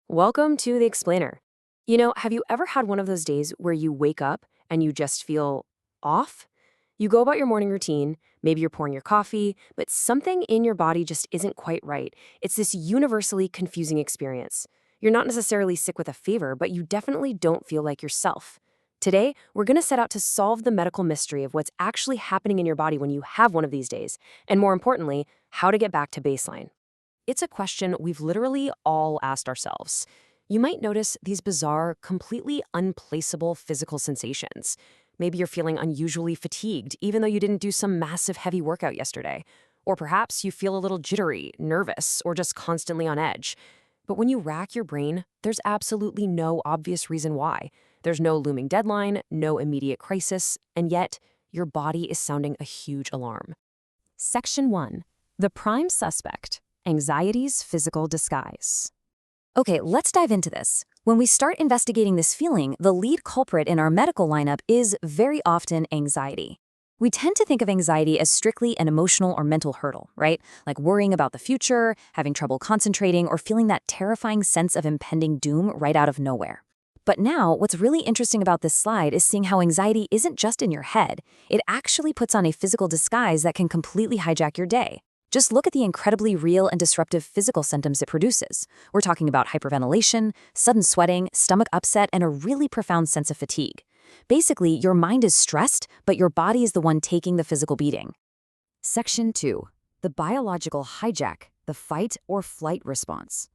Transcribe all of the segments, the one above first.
Welcome to the Explainer. Have you ever had one of those days where you wake up and you just feel off? You go about your morning routine, maybe you're pouring your coffee, but something in your body just isn't quite right. It's this universally confusing experience. You're not necessarily sick with a fever, but you definitely don't feel like yourself. Today, we're going to set out to solve the medical mystery of what's actually happening in your body when you have one of these days, and more importantly, how to get back to baseline. It's a question we've literally all asked ourselves. You might notice these bizarre, completely unplaceable physical sensations. Maybe you're feeling unusually fatigued, even though you didn't do some massive heavy workout yesterday. Or perhaps you feel a little jittery, nervous, or just constantly on edge. But when you rack your brain, there's absolutely no obvious reason why. There's no looming deadline, no immediate crisis, and yet your body is sounding a huge alarm. Section 1. The prime suspect. Anxiety's physical disguise. Okay, let's dive into this. When we start investigating this feeling, the lead culprit in our medical lineup is very often anxiety. We tend to think of anxiety as strictly an emotional or mental hurdle, right? Like worrying about the future, having trouble concentrating, or feeling that terrifying sense of impending doom right out of nowhere. But now, what's really interesting about this slide is seeing how anxiety isn't just in your head. It actually puts on a physical disguise that can completely hijack your day. Just look at the incredibly real and disruptive physical symptoms it produces. We're talking about hyperventilation, sudden sweating, stomach upset, and a really profound sense of fatigue. Basically, your mind is stressed, but your body is the one taking the physical beating. Section 2. The biological hijack, the fight or flight response.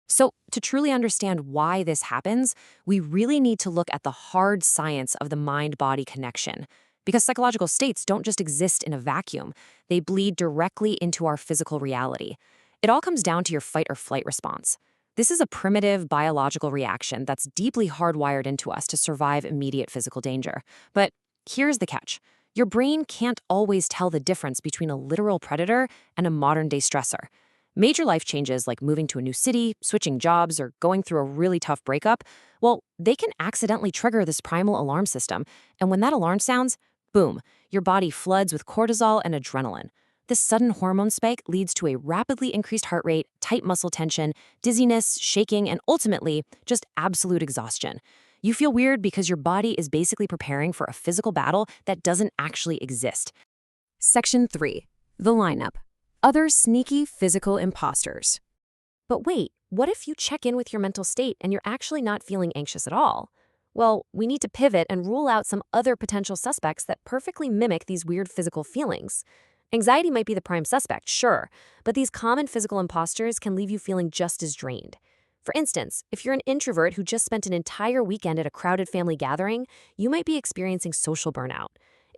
So, to truly understand why this happens, we really need to look at the hard science of the mind-body connection. Because psychological states don't just exist in a vacuum, they bleed directly into our physical reality. It all comes down to your fight or flight response. This is a primitive biological reaction that's deeply hardwired into us to survive immediate physical danger. But here's the catch. Your brain can't always tell the difference between a literal predator and a modern-day stressor. Major life changes like moving to a new city, switching jobs, or going through a really tough breakup, well, they can accidentally trigger this primal alarm system. And when that alarm sounds, boom, your body floods with cortisol and adrenaline. This sudden hormone spike leads to a rapidly increased heart rate, tight muscle tension, dizziness, shaking, and ultimately, just absolute exhaustion. You feel weird because your body is basically preparing for a physical battle that doesn't actually exist. Section 3. The lineup. Other sneaky physical imposters. But wait, what if you check in with your mental state and you're actually not feeling anxious at all? Well, we need to pivot and rule out some other potential suspects that perfectly mimic these weird physical feelings. Anxiety might be the prime suspect, sure, but these common physical imposters can leave you feeling just as drained. For instance, if you're an introvert who just spent an entire weekend at a crowded family gathering, you might be experiencing social burnout.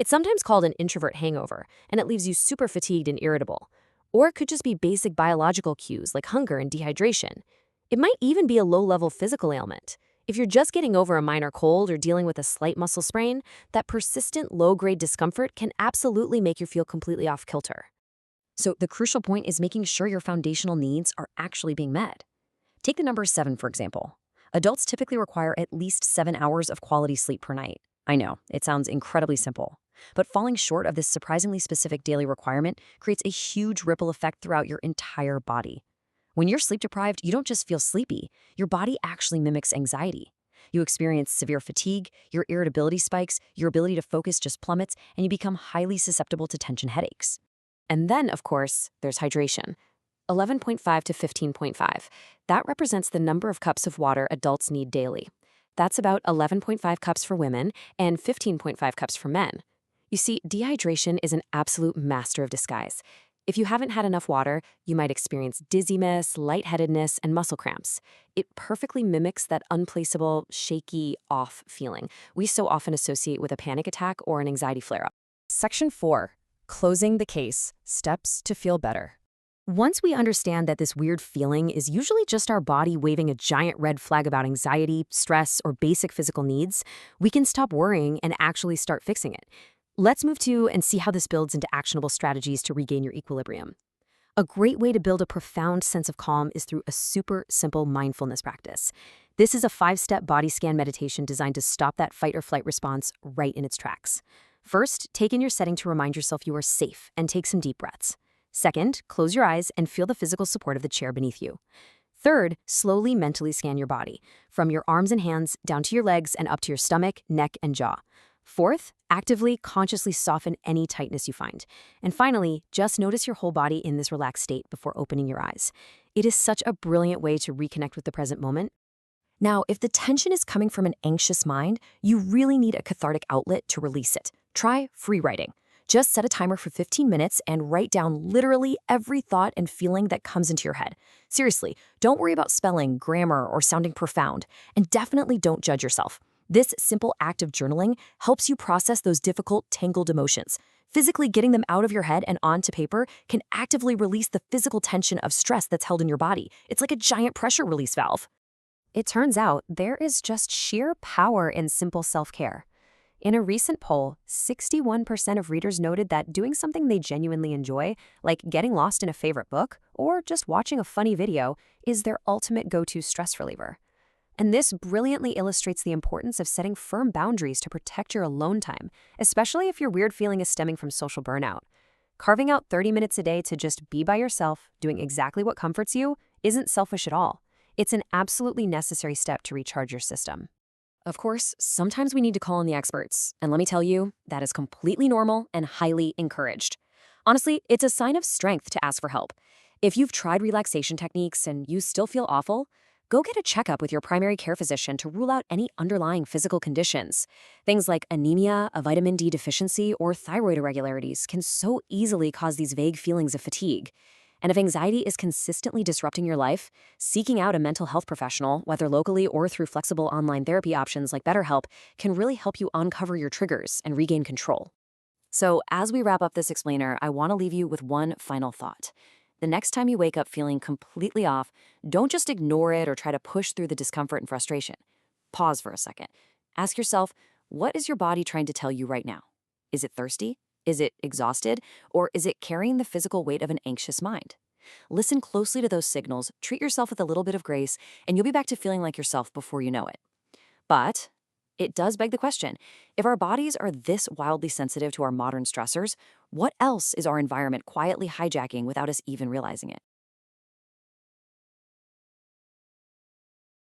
It's sometimes called an introvert hangover, and it leaves you super fatigued and irritable. Or it could just be basic biological cues like hunger and dehydration. It might even be a low-level physical ailment. If you're just getting over a minor cold or dealing with a slight muscle sprain, that persistent low-grade discomfort can absolutely make you feel completely off kilter. So the crucial point is making sure your foundational needs are actually being met. Take the number 7, for example. Adults typically require at least 7 hours of quality sleep per night. I know, it sounds incredibly simple. But falling short of this surprisingly specific daily requirement creates a huge ripple effect throughout your entire body. When you're sleep deprived, you don't just feel sleepy. Your body actually mimics anxiety. You experience severe fatigue, your irritability spikes, your ability to focus just plummets, and you become highly susceptible to tension headaches. And then, of course, there's hydration. 11.5 to 15.5. That represents the number of cups of water adults need daily. That's about 11.5 cups for women and 15.5 cups for men. You see, dehydration is an absolute master of disguise. If you haven't had enough water, you might experience dizziness, lightheadedness, and muscle cramps. It perfectly mimics that unplaceable, shaky, off feeling we so often associate with a panic attack or an anxiety flare-up. Section 4. Closing the case. Steps to feel better. Once we understand that this weird feeling is usually just our body waving a giant red flag about anxiety, stress, or basic physical needs, we can stop worrying and actually start fixing it. Let's move to and see how this builds into actionable strategies to regain your equilibrium. A great way to build a profound sense of calm is through a super simple mindfulness practice. This is a 5-step body scan meditation designed to stop that fight or flight response right in its tracks. First, take in your setting to remind yourself you are safe and take some deep breaths. Second, close your eyes and feel the physical support of the chair beneath you. Third, slowly mentally scan your body, from your arms and hands down to your legs and up to your stomach, neck, and jaw. Fourth, actively, consciously soften any tightness you find. And finally, just notice your whole body in this relaxed state before opening your eyes. It is such a brilliant way to reconnect with the present moment. Now, if the tension is coming from an anxious mind, you really need a cathartic outlet to release it. Try free writing. Just set a timer for 15 minutes and write down literally every thought and feeling that comes into your head. Seriously, don't worry about spelling, grammar, or sounding profound, and definitely don't judge yourself. This simple act of journaling helps you process those difficult, tangled emotions. Physically getting them out of your head and onto paper can actively release the physical tension of stress that's held in your body. It's like a giant pressure release valve. It turns out there is just sheer power in simple self-care. In a recent poll, 61% of readers noted that doing something they genuinely enjoy, like getting lost in a favorite book or just watching a funny video, is their ultimate go-to stress reliever. And this brilliantly illustrates the importance of setting firm boundaries to protect your alone time, especially if your weird feeling is stemming from social burnout. Carving out 30 minutes a day to just be by yourself, doing exactly what comforts you, isn't selfish at all. It's an absolutely necessary step to recharge your system. Of course, sometimes we need to call on the experts, and let me tell you, that is completely normal and highly encouraged. Honestly, it's a sign of strength to ask for help. If you've tried relaxation techniques and you still feel awful, go get a checkup with your primary care physician to rule out any underlying physical conditions. Things like anemia, a vitamin D deficiency, or thyroid irregularities can so easily cause these vague feelings of fatigue. And if anxiety is consistently disrupting your life, seeking out a mental health professional, whether locally or through flexible online therapy options like BetterHelp, can really help you uncover your triggers and regain control. So as we wrap up this explainer, I want to leave you with one final thought. The next time you wake up feeling completely off, don't just ignore it or try to push through the discomfort and frustration. Pause for a second. Ask yourself, what is your body trying to tell you right now? Is it thirsty? Is it exhausted? Or is it carrying the physical weight of an anxious mind? Listen closely to those signals, treat yourself with a little bit of grace, and you'll be back to feeling like yourself before you know it. But it does beg the question, if our bodies are this wildly sensitive to our modern stressors, what else is our environment quietly hijacking without us even realizing it?